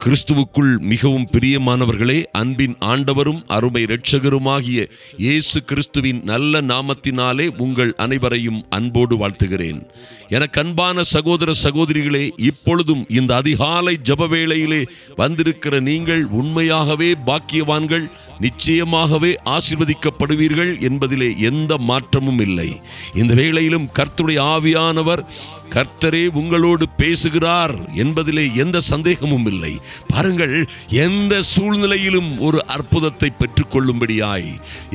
கிறிஸ்துவுக்குள் மிகவும் பிரியமானவர்களே, அன்பின் ஆண்டவரும் அருமை இரட்சகருமாகிய இயேசு கிறிஸ்துவின் நல்ல நாமத்தினாலே உங்கள் அனைவரையும் அன்போடு வாழ்த்துகிறேன். எனக்கு அன்பான சகோதர சகோதரிகளே, இப்பொழுதும் இந்த அதிகாலை ஜெப வேளையிலே வந்திருக்கிற நீங்கள் உண்மையாகவே பாக்கியவான்கள், நிச்சயமாகவே ஆசீர்வதிக்கப்படுவீர்கள் என்பதிலே எந்த மாற்றமும் இல்லை. இந்த வேளையிலும் கர்த்தருடைய ஆவியானவர் கர்த்தரே உங்களோடு பேசுகிறார் என்பதிலே எந்த சந்தேகமும் இல்லை. பாருங்கள், எந்த சூழ்நிலையிலும் ஒரு அற்புதத்தை பெற்றுக்கொள்ளும்படியாய்,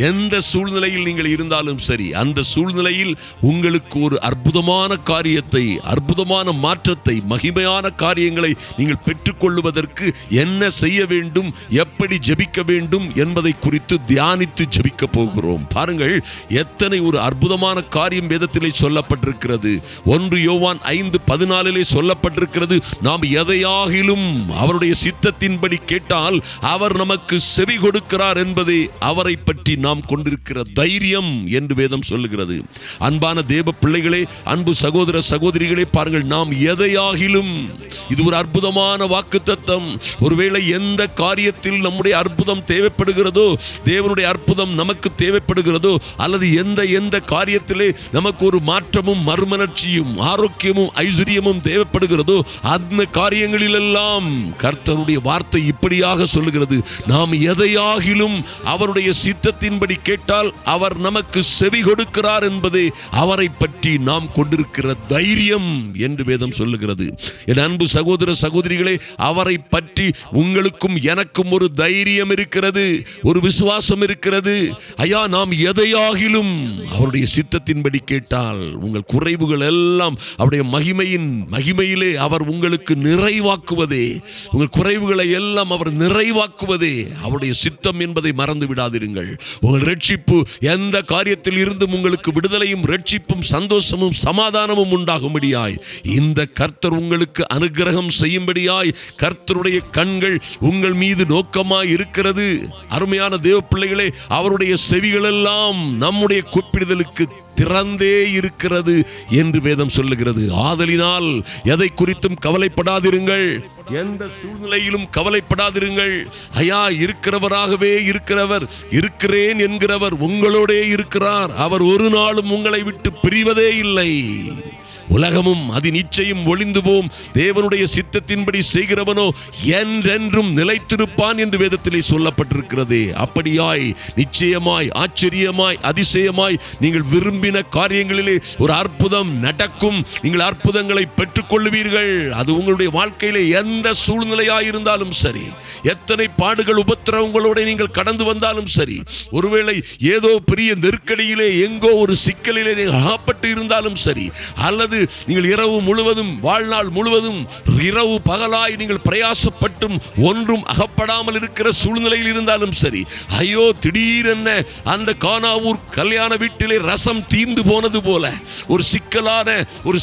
எந்த சூழ்நிலையில் நீங்கள் இருந்தாலும் சரி, அந்த சூழ்நிலையில் உங்களுக்கு ஒரு அற்புதமான காரியத்தை, அற்புதமான மாற்றத்தை, மகிமையான காரியங்களை நீங்கள் பெற்றுக்கொள்ளுவதற்கு என்ன செய்ய வேண்டும், எப்படி ஜெபிக்க வேண்டும் என்பதை குறித்து தியானித்து ஜெபிக்க போகிறோம். பாருங்கள், எத்தனை ஒரு அற்புதமான காரியம் வேதத்திலே சொல்லப்பட்டிருக்கிறது. 1 யோவான் 5:14 சொல்லப்பட்டிருக்கிறது, நாம் எதையாகிலும் அவருடைய சித்தத்தின்படி கேட்டால் அவர் நமக்கு செவி கொடுக்கிறார் என்பதே அவரை பற்றி நாம் கொண்டிருக்கிற தைரியம் என்று வேதம் சொல்லுகிறது. அன்பான தேவ பிள்ளைகளே, அன்பு சகோதர சகோதரிகளே, பாருங்கள், நாம் எதையாகிலும், இது ஒரு அற்புதமான வாக்குத்தத்தம். ஒருவேளை எந்த காரியத்தில் நம்முடைய அற்புதம் தேவைப்படுகிறதோ, தேவனுடைய அற்புதம் நமக்கு தேவைப்படுகிறதோ, அல்லது எந்த காரியத்திலே நமக்கு ஒரு மாற்றமும் மறுமலர்ச்சியும் ஆரோக்கியமும் ஐஸ்வர்யமும் தேவைப்படுகிறதோ, அந்த காரியங்களிலெல்லாம் கர்த்தருடைய வார்த்தை இப்படியாக சொல்லுகிறது, நாம் எதையாகிலும் அவருடைய சித்தத்தின்படி கேட்டால் அவர் நமக்கு செவி கொடுக்கிறார் என்பதே அவரை பற்றி நாம் கொண்டிருக்கிற தைரியம் என்று வேதம் சொல்லுகிறது. என் அன்பு சகோதர சகோதரிகளே, அவரை பற்றி உங்களுக்கும் எனக்கும் ஒரு தைரியம் இருக்கிறது, ஒரு விசுவாசம் இருக்கிறது. ஐயா, நாம் எதையாகிலும் அவருடைய சித்தத்தின்படி கேட்டால் உங்கள் குறைவுகள் எல்லாம் அவருடைய மகிமையிலே அவர் உங்களுக்கு நிறைவாக்குவதே, உங்கள் குறைவுகளை எல்லாம் அவர் நிறைவாக்குவதே அவருடைய சித்தம் என்பதை மறந்து விடாதிருங்கள். உங்கள் ரட்சிப்பு, எந்த காரியத்தில் இருந்தும் உங்களுக்கு விடுதலையும் ரட்சிப்பும் சந்தோஷமும் சமாதானமும் உண்டாகும்படியாய் இந்த கர்த்தர் உங்களுக்கு அனுக்கிரகம் செய்யும்படியாய் கர்த்தருடைய கண்கள் உங்கள் மீது நோக்கமாய் இருக்கிறது. அருமையான தேவ பிள்ளைகளே, அவருடைய செவிகள் எல்லாம் நம்முடைய கூப்பிடுதலுக்கு திறந்தே இருக்கிறது என்று வேதம் சொல்லுகிறது. ஆதலினால் எதை குறித்தும் கவலைப்படாதிருங்கள், எந்த சூழ்நிலையிலும் கவலைப்படாதிருங்கள். ஐயா, இருக்கிறவராகவே இருக்கிறவர், இருக்கிறேன் என்கிறவர் உங்களோடே இருக்கிறார். அவர் ஒரு நாளும் உங்களை விட்டு பிரிவதே இல்லை. உலகமும் அதன் இச்சையும் ஒளிந்து போம், தேவனுடைய சித்தத்தின்படி செய்கிறவனோ என்றென்றும் நிலைத்திருப்பான் என்று வேதத்திலே சொல்லப்பட்டிருக்கிறதே. அப்படியாய் நிச்சயமாய் ஆச்சரியமாய் அதிசயமாய் நீங்கள் விரும்பின காரியங்களிலே ஒரு அற்புதம் நடக்கும். நீங்கள் அற்புதங்களை பெற்றுக்கொள்ளுவீர்கள். அது உங்களுடைய வாழ்க்கையிலே எந்த சூழ்நிலையாய் இருந்தாலும் சரி, எத்தனை பாடுகள் உபத்திரவங்களோட நீங்கள் கடந்து வந்தாலும் சரி, ஒருவேளை ஏதோ பெரிய நெருக்கடியிலே எங்கோ ஒரு சிக்கலிலே நீங்கள் அகப்பட்டு இருந்தாலும் சரி, அல்லது நீங்கள் இரவு முழுவதும், வாழ்நாள் முழுவதும் இரவு பகலாய் நீங்கள் பிரயாசப்பட்டும் ஒன்றும் அகப்படாமல் இருக்கிற சூழ்நிலையில் இருந்தாலும் சரி, ஐயோ திடீரென அந்த கானாவூர் கல்யாண வீட்டிலே ரசம் தீர்ந்து போனது போல ஒரு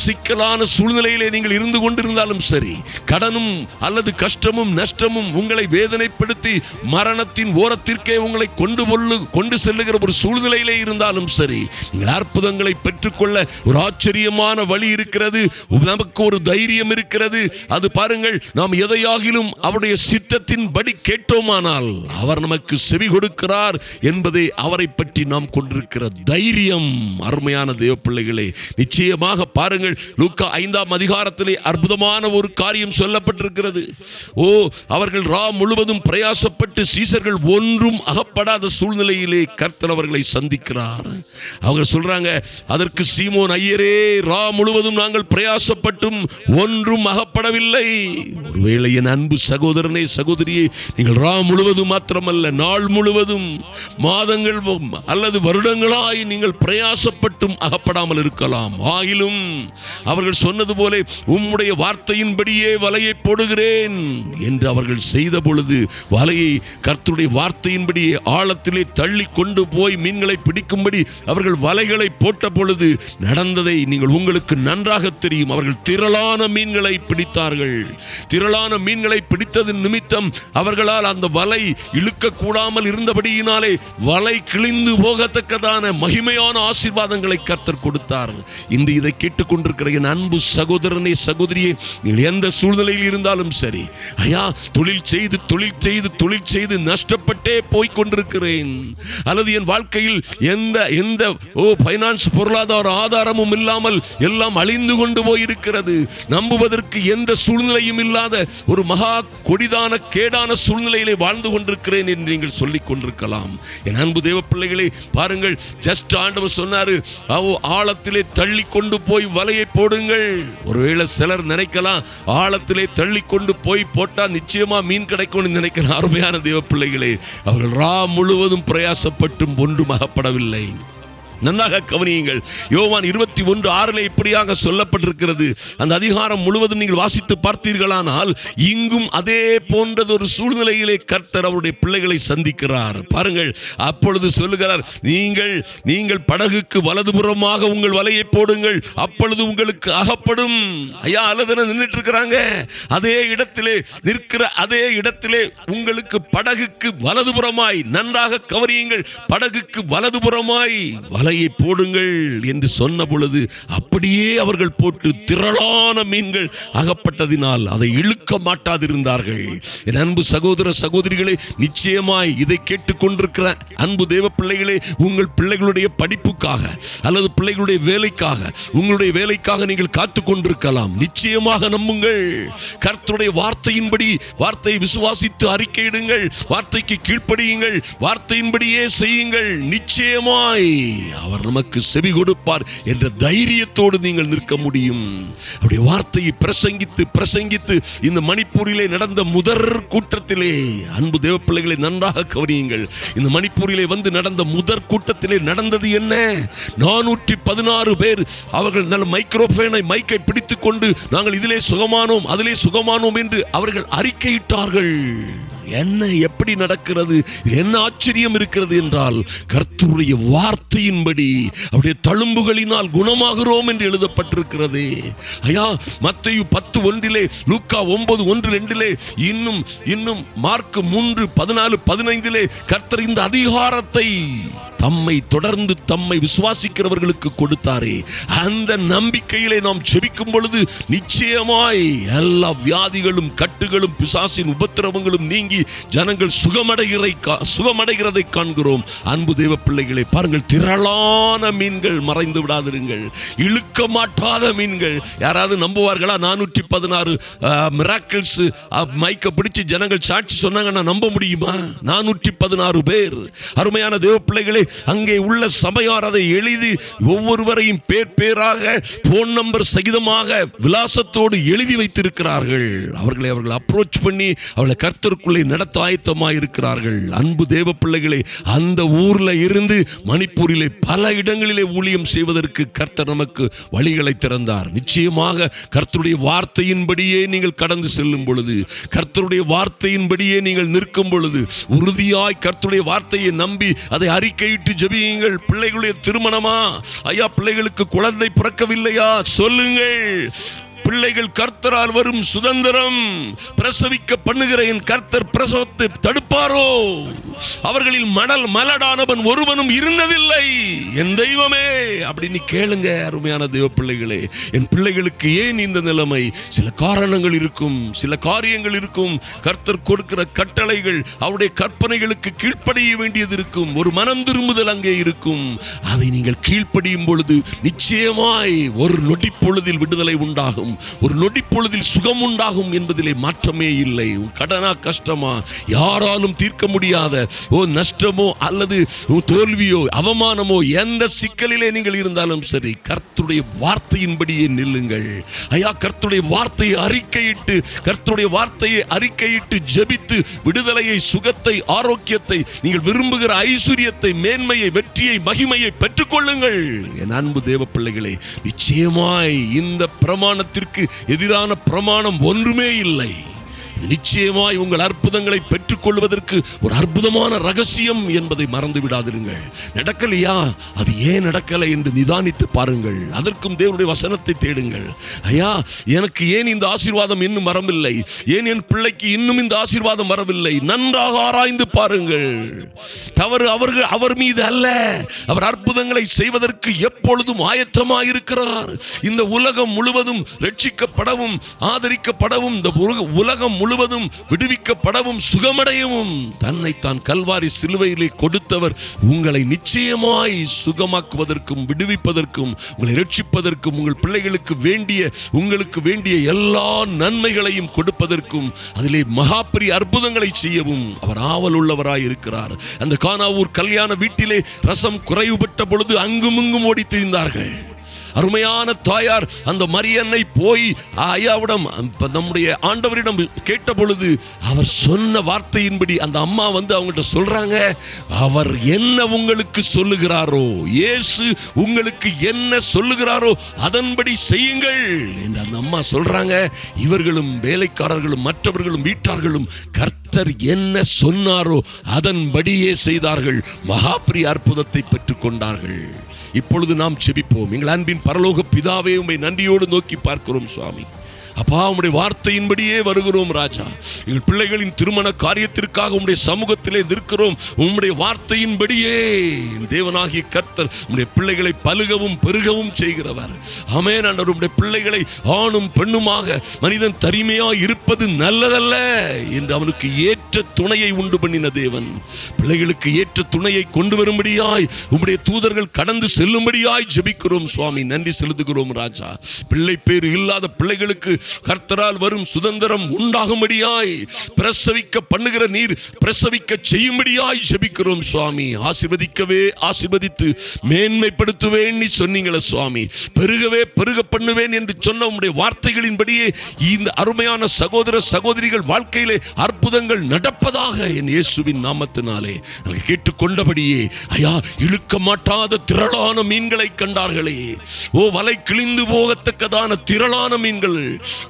சிக்கலான சூழ்நிலையிலே நீங்கள் இருந்து கொண்டிருந்தாலும் சரி, கடனும் அல்லது கஷ்டமும் நஷ்டமும் உங்களை வேதனைப்படுத்தி மரணத்தின் ஓரத்திற்கே உங்களை கொண்டு செல்லுகிற ஒரு சூழ்நிலையிலே இருந்தாலும் சரி, நீங்கள் அற்புதங்களை பெற்றுக்கொள்ள ஒரு ஆச்சரியமான வழி இருக்கிறது. நமக்கு ஒரு தைரியம் இருக்கிறது. அது பாருங்கள், நாம் எதையாகிலும் அவருடைய சித்தத்தின்படி கேட்டோமானால் அவர் நமக்கு செவி கொடுக்கிறார் என்பதே அவரை பற்றி நாம் கொண்டிருக்கிற தைரியம். அருமையான தேவ பிள்ளைகளே, நிச்சயமாக பாருங்கள், லூக்கா 5ஆம் அதிகாரத்திலே அற்புதமான ஒரு காரியம் சொல்லப்பட்டிருக்கிறது. அவர்கள் முழுவதும் பிரயாசப்பட்டு சீசர்கள் ஒன்றும் அகப்படாத சூழ்நிலையிலே கர்த்தர் அவர்களை சந்திக்கிறார். அவங்க சொல்றாங்க, அதற்கு சீமோன், ஐயரே, முழுவதும் நாங்கள் பிரயாசப்பட்டும் ஒன்றும் அகப்படவில்லை. ஒருவேளை என் அன்பு சகோதரனே சகோதரியே, நீங்கள் முழுவதும் மாத்திரமல்ல, நாள் முழுவதும், மாதங்கள் அல்லது வருடங்களாய் நீங்கள் பிரயாசப்பட்டும் அகப்படாமல் இருக்கலாம். ஆகிலும் அவர்கள் சொன்னது போல உம்முடைய வார்த்தையின்படியே வலையை போடுகிறேன் என்று அவர்கள் செய்த பொழுது, வலையை கர்த்தருடைய வார்த்தையின்படியே ஆழத்திலே தள்ளி கொண்டு போய் மீன்களை பிடிக்கும்படி அவர்கள் வலைகளை போட்ட பொழுது நடந்ததை நீங்கள் உங்களுக்கு நன்றாக தெரியும். அவர்கள் திரளான மீன்களை பிடித்தார்கள். திரளான மீன்களை பிடித்ததன் நிமித்தம் அவர்களால் அந்த வலை இழுக்க கூடாமல் இருந்தபடியினாலே வலை கிழிந்து போகத்தக்கதான மகிமையான ஆசீர்வாதங்களை கர்த்தர் கொடுத்தார். இந்த இதை கேட்டுக்கொண்டிருக்கிற என் அன்பு சகோதரனே, சகோதரியே, நீங்கள் எந்த சூழ்நிலையில் இருந்தாலும் சரி, ஐயா, தொழில் செய்து நஷ்டப்பட்டே போய்கொண்டிருக்கிறேன், அல்லது என் வாழ்க்கையில் எந்த பைனான்ஸ் பொருளாதார ஆதாரமும் இல்லாமல் எல்லாம் அழிந்து கொண்டு போயிருக்கிறது, நம்புவதற்கு எந்த சூழ்நிலையும் இல்லாத ஒரு மகா கொடிதான கேடான சூழ்நிலையிலே வாழ்ந்து கொண்டிருக்கிறேன் என்று நீங்கள் சொல்லிக் கொண்டிருக்கலாம். என் அன்பு தேவ பிள்ளைகளே, பாருங்கள், ஜஸ்ட் ஆண்டவர் சொன்னாரு, ஆழத்திலே தள்ளி கொண்டு போய் வலையை போடுங்கள். ஒருவேளை சிலர் நினைக்கலாம், ஆழத்திலே தள்ளி கொண்டு போய் போட்டா நிச்சயமா மீன் கிடைக்கும் நினைக்கிற அருமையான தேவ பிள்ளைகளே, அவர்கள் முழுவதும் பிரயாசப்பட்டும் ஒன்றும் அகப்படவில்லை. நன்றாக கவனியுங்கள். யோவான் 21:6 இப்படியாக சொல்லப்பட்டிருக்கிறது. அந்த அதிகாரம் முழுவதும் நீங்கள் வாசித்து பார்த்தீர்களானால் இங்கும் அதே போன்றதொரு சூழ்நிலையிலே கர்த்தர் அவருடைய பிள்ளைகளை சந்திக்கிறார். பாருங்கள், அப்பொழுது சொல்லுகிறார், நீங்கள் படகுக்கு வலதுபுறமாக உங்கள் வலையை போடுங்கள், அப்பொழுது உங்களுக்கு அகப்படும். ஐயா, அல்லது நின்றுட்டு இருக்கிறாங்க, அதே இடத்திலே உங்களுக்கு படகுக்கு வலதுபுறமாய், நன்றாக கவனியுங்கள், படகுக்கு வலதுபுறமாய் வலையை போடுங்கள் என்று சொன்ன பொழுது அப்படியே அவர்கள் போட்டு திரளான மீன்கள் அகப்பட்டதினால் அதை இழுக்க மாட்டாதிருந்தார்கள். என் அன்பு சகோதர சகோதரிகளே, நிச்சயமாய் இதை கேட்டுக்கொண்டிருக்கிற அன்பு தேவ பிள்ளைகளே, உங்கள் பிள்ளைகளுடைய படிப்புக்காக அல்லது பிள்ளைகளுடைய வேலைக்காக, உங்களுடைய வேலைக்காக நீங்கள் காத்து கொண்டிருக்கலாம். நிச்சயமாக நம்புங்கள், கர்த்தருடைய வார்த்தையின்படி வார்த்தையை விசுவாசித்து அறிக்கையிடுங்கள், வார்த்தைக்கு கீழ்ப்படியுங்கள், வார்த்தையின்படியே செய்யுங்கள். நிச்சயமாய் அவர் நமக்கு செவி கொடுப்பார் என்ற தைரியத்தோடு நீங்கள் நிற்க முடியும். அவருடைய வார்த்தையை பிரசங்கித்து இந்த மணிப்பூரிலே நடந்த முதற் கூட்டத்திலே, அன்பு தேவ பிள்ளைகளை நன்றாக கவனியுங்கள், இந்த மணிப்பூரிலே வந்து நடந்த முதற் கூட்டத்திலே நடந்தது என்ன? 416 பேர் அவர்கள் நல்ல மைக்கை பிடித்துக் கொண்டு நாங்கள் இதிலே சுகமானோம் அதிலே சுகமானோம் என்று அவர்கள் அறிக்கையிட்டார்கள். என்ன, எப்படி நடக்கிறது? என்ன ஆச்சரியம் இருக்கிறது என்றால், கர்த்தருடைய வார்த்தையின்படி அவருடைய தழும்புகளினால் குணமாகிறோம் என்று எழுதப்பட்டிருக்கிறது. ஐயா, மத்தேயு 10:1, லூக்கா 9:1-2, இன்னும் மார்க் 3:14-15 கர்த்தர் இந்த அதிகாரத்தை தொடர்ந்து தம்மை விசுவாசிக்கிறவர்களுக்கு கொடுத்தாரே. அந்த நம்பிக்கையிலே நாம் ஜெபிக்கும் பொழுது நிச்சயமாய் எல்லா வியாதிகளும் கட்டுகளும் பிசாசின் உபத்திரவங்களும் நீங்கி ஜனங்கள் சுகமடைகிறதை காண்கிறோம். அன்பு தேவ பிள்ளைகளை பாருங்கள், திரளான மீன்கள், மறைந்து விடாதிருங்கள், இழுக்க மாட்டாத மீன்கள். யாராவது நம்புவார்களா? 416 மிராக்கிள்ஸ் மைக்க பிடிச்சு ஜனங்கள் சாட்சி சொன்னாங்கன்னா நம்ப முடியுமா? 416 பேர். அருமையான தேவ பிள்ளைகளே, அங்கே உள்ள சபையார் அதை எழுதி ஒவ்வொருவரையும் பேராக போன் நம்பர் சகிதமாக விலாசத்தோடு எழுதி வைத்திருக்கிறார்கள். அவர்கள் அப்ரோச் பண்ணி அவளை கர்த்தருக்குள்ளே நடத்த ஆயத்தமாக இருக்கிறார்கள். அன்பு தேவ பிள்ளைகளே, அந்த ஊர்ல இருந்து மணிப்பூரிலே பல இடங்களிலே ஊழியம் செய்வதற்கு கர்த்தர் நமக்கு வழிகளை திறந்தார். நிச்சயமாக கர்த்தருடைய வார்த்தையின்படியே நீங்கள் கடந்து செல்லும் பொழுது, கர்த்தருடைய வார்த்தையின்படியே நீங்கள் நிற்கும் பொழுது, உறுதியாய் கர்த்தருடைய வார்த்தையை நம்பி அதை அறிக்கை ஜெபியுங்கள். பிள்ளைகளுடைய திருமணமா? ஐயா, பிள்ளைகளுக்கு குழந்தை பிறக்கவில்லையா? சொல்லுங்கள். பிள்ளைகள் கர்த்தரால் வரும் சுதந்திரம். பிரசவிக்க பண்ணுகிற என் கர்த்தர் பிரசவத்தை தடுப்பாரோ? அவர்களில் மலடானவன் ஒருவனும் இருந்ததில்லை. என் தெய்வமே, அப்படின்னு கேளுங்க அருமையான தேவ பிள்ளைகளே. என் பிள்ளைகளுக்கு ஏன் இந்த நிலைமை? சில காரணங்கள் இருக்கும், சில காரியங்கள் இருக்கும். கர்த்தர் கொடுக்கிற கட்டளைகள், அவருடைய கற்பனைகளுக்கு கீழ்ப்படிய வேண்டியது இருக்கும். ஒரு மனம் திரும்புதல் அங்கே இருக்கும். அதை நீங்கள் கீழ்ப்படியும் பொழுது நிச்சயமாய் ஒரு நொடி பொழுதில் விடுதலை உண்டாகும், ஒரு நொடி பொழுதில் சுகம் உண்டாகும் என்பதிலே மாற்றமே இல்லை. கடனா கஷ்டமா, யாராலும் தீர்க்க முடியாத நஷ்டமோ அல்லது தோல்வியோ அவமானமோ, எந்த சிக்கலிலே நீங்கள் இருந்தாலும் சரி, கர்த்தருடைய வார்த்தையின்படியே நில்லுங்கள். ஐயா, கர்த்தருடைய வார்த்தையை அறிக்கையிட்டு ஜெபித்து விடுதலையை, சுகத்தை, ஆரோக்கியத்தை, நீங்கள் விரும்புகிற ஐஸ்வரியத்தை, மேன்மையை, வெற்றியை, மகிமையை பெற்றுக் கொள்ளுங்கள். என் அன்பு தேவ பிள்ளைகளே, நிச்சயமாய் இந்த பிரமாணத்திற்கு எதிரான பிரமாணம் ஒன்றுமே இல்லை. இது நிச்சயமாய் உங்கள் அற்புதங்களை பெற்றுக்கொள்வதற்கு ஒரு அற்புதமான ரகசியம் என்பதை மறந்து விடாதிருங்கள். நடக்கலையா, அது ஏன் நடக்கலை என்று நிதானித்து பாருங்கள். அதற்கும் தேவனுடைய வசனத்தை தேடுங்கள். ஐயா, எனக்கு ஏன் இந்த ஆசீர்வாதம் இன்னும் வரவில்லை, ஏன் என் பிள்ளைக்கு இன்னும் இந்த ஆசீர்வாதம் வரவில்லை, நன்றாக ஆராய்ந்து பாருங்கள். தவறு அவர் மீது அல்ல. அவர் அற்புதங்களை செய்வதற்கு எப்பொழுதும் ஆயத்தமாக இருக்கிறார். இந்த உலகம் முழுவதும் ரட்சிக்கப்படவும் ஆதரிக்கப்படவும், இந்த உலகம் முழுவதும் விடுவிக்கப்படவும் சுகமடையவும் தன்னை தான் கல்வாரி சிலுவையிலே கொடுத்தவர் உங்களை நிச்சயமாய் சுகமாக்குவதற்கும் விடுவிப்பதற்கும் உங்களை ரட்சிப்பதற்கும் உங்கள் பிள்ளைகளுக்கு உங்களுக்கு வேண்டிய எல்லா நன்மைகளையும் கொடுப்பதற்கும் அதிலே மகாபெரிய அற்புதங்களை செய்யவும் அவர் ஆவல் உள்ளவராய் இருக்கிறார். அந்த கானாவூர் கல்யாண வீட்டிலே ரசம் குறைவுபட்ட பொழுது அங்குமிங்கும் ஓடி திரிந்தார்கள். அருமையான தாயார் அந்த மரியன்னை போய் ஐயாவிடம் நம்முடைய ஆண்டவரிடம் கேட்ட பொழுது அவர் சொன்ன வார்த்தையின்படி அந்த அம்மா வந்து அவங்கள்ட்ட சொல்றாங்க, அவர் என்ன உங்களுக்கு சொல்லுகிறாரோ, இயேசு உங்களுக்கு என்ன சொல்லுகிறாரோ அதன்படி செய்யுங்கள் என்று அந்த அம்மா சொல்றாங்க. இவர்களும் வேலைக்காரர்களும் மற்றவர்களும் வீட்டார்களும் கர்த்தர் என்ன சொன்னாரோ அதன்படியே செய்தார்கள். மகாபெரிய அற்புதத்தை பெற்றுக் கொண்டார்கள். இப்பொழுது நாம் செபிப்போம். எங்கள் அன்பின் பரலோக பிதாவே, உம்மை நன்றியோடு நோக்கி பார்க்கிறோம் சுவாமி. அப்பா, உம்முடைய வார்த்தையின்படியே வருகிறோம் ராஜா. எங்கள் பிள்ளைகளின் திருமண காரியத்திற்காக உம்முடைய சமூகத்திலே நிற்கிறோம். உம்முடைய வார்த்தையின்படியே தேவனாகிய கர்த்தர் உம்முடைய பிள்ளைகளை பலுகவும் பெருகவும் செய்கிறவர். ஆமென் ஆண்டவரே, உம்முடைய பிள்ளைகளை ஆணும் பெண்ணுமாக மனிதன் தனிமையாய் இருப்பது நல்லதல்ல என்று அவனுக்கு ஏற்ற துணையை உண்டு பண்ணின தேவன். பிள்ளைகளுக்கு ஏற்ற துணையை கொண்டு வரும்படியாய் உம்முடைய தூதர்கள் கடந்து செல்லும்படியாய் ஜெபிக்கிறோம் சுவாமி. நன்றி செலுத்துகிறோம் ராஜா. பிள்ளை பேறு இல்லாத பிள்ளைகளுக்கு கர்த்தரால் வரும் சுதந்திரம் உண்டாகும்படியாய் பிரசவிக்க பண்ணுகிற நீர் பிரசவிக்க செய்யும்படியாய் ஜெபிக்கிறோம் சுவாமி. ஆசீர்வதிக்கவே ஆசீர்வதித்து மேன்மைப்படுத்துவேன் நீ சொன்னீங்களே சுவாமி. பெருகவே பெருக பண்ணுவேன் என்று சொன்ன உம்முடைய வார்த்தைகளின்படியே இந்த அருமையான சகோதர சகோதரிகள் வாழ்க்கையிலே அற்புதங்கள் நடப்பதாக என் இயேசுவின் நாமத்தினாலே நாங்கள் கேட்டுக்கொண்டபடியே ஐயா, இழுக்க மாட்டாத திரளான மீன்களை கண்டார்களே. ஓ, வலை கிழிந்து போகத்தக்கதான திரளான மீன்கள்.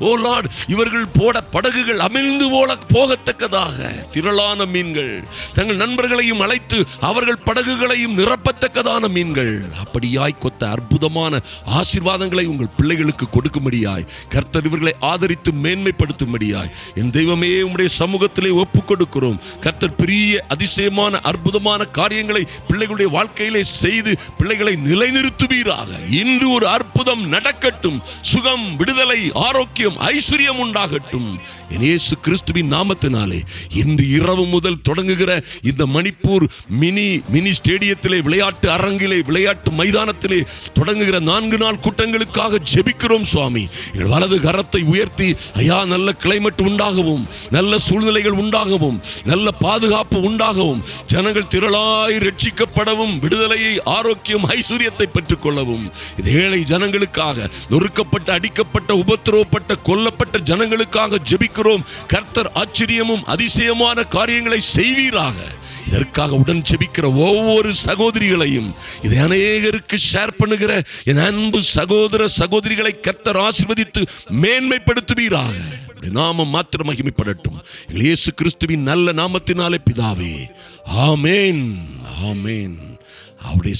ஓ லார்ட், இவர்கள் போட படகுகள் அமிழ்ந்து போகத்தக்கதாக திரளான மீன்கள், தங்கள் நண்பர்களையும் அழைத்து அவர்கள் படகுகளையும் நிரப்பத்தக்கதான மீன்கள், அப்படியாய் கொத்த அற்புதமான ஆசீர்வாதங்களை உங்கள் பிள்ளைகளுக்கு கொடுக்கும்படியாய் கர்த்தர் இவர்களை ஆதரித்து மேன்மைப்படுத்தும்படியாய் என் தெய்வமே உம்முடைய சமூகத்திலே ஒப்புக் கொடுக்கிறோம். கர்த்தர் பெரிய அதிசயமான அற்புதமான காரியங்களை பிள்ளைகளுடைய வாழ்க்கையிலே செய்து பிள்ளைகளை நிலைநிறுத்துவீராக. இன்று ஒரு அற்புதம் நடக்கட்டும். சுகம், விடுதலை, ஆரோக்கியம், ஐஸ்வர்யம் உண்டாகட்டும். இயேசு கிறிஸ்துவின் நாமத்தினாலே இன்று இரவு முதல் தொடங்குகிற இந்த மணிப்பூர் மினி ஸ்டேடியத்திலே, விளையாட்டு அரங்கிலே, விளையாட்டு மைதானத்திலே தொடங்குகிற 4 நாள் கூட்டங்களுக்காக ஜெபிக்கிறோம் சுவாமி. எங்கள் வலது கரத்தை உயர்த்தி ஐயா, நல்ல கிளைமேட் உண்டாகவும், நல்ல சூழ்நிலைகள் உண்டாகவும், நல்ல பாதுகாப்பு உண்டாகவும், ஜனங்கள் திரளாய் ரட்சிக்கப்படவும், விடுதலையை, ஆரோக்கியம், ஐஸ்வர்யத்தை பெற்றுக் கொள்ளவும், ஏழை ஜனங்களுக்காக, நொறுக்கப்பட்ட, அடிக்கப்பட்ட, உபத்திரவப்பட்ட, கொல்லப்பட்ட ஜனங்களுக்காக ஜெபிக்கிறோம். கர்த்தர் ஆச்சரியமும் அதிசயமான காரியங்களை செய்வீராக. இதற்காக உடன் ஜெபிக்கிற ஒவ்வொரு சகோதரிகளையும், இதை அநேகருக்கு ஷேர் பண்ணுகிற என் அன்பு சகோதர சகோதரிகளை கர்த்தர் ஆசீர்வதித்து மேன்மைப்படுத்துவீராக. நாமம் மாத்திரம் மகிமைப்படட்டும். இயேசு கிறிஸ்துவின் நல்ல நாமத்தினாலே பிதாவே, ஆமேன், ஆமேன். அவருடைய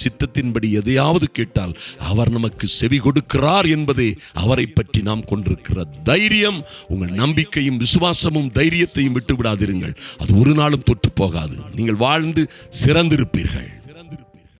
சித்தத்தின்படி எதையாவது கேட்டால் அவர் நமக்கு செவி கொடுக்கிறார் என்பதே அவரை பற்றி நாம் கொண்டிருக்கிற தைரியம். உங்கள் நம்பிக்கையும் விசுவாசமும் தைரியத்தையும் விட்டு விடாதிருங்கள். அது ஒரு நாளும் தொற்று போகாது. நீங்கள் வாழ்ந்து சிறந்திருப்பீர்கள்.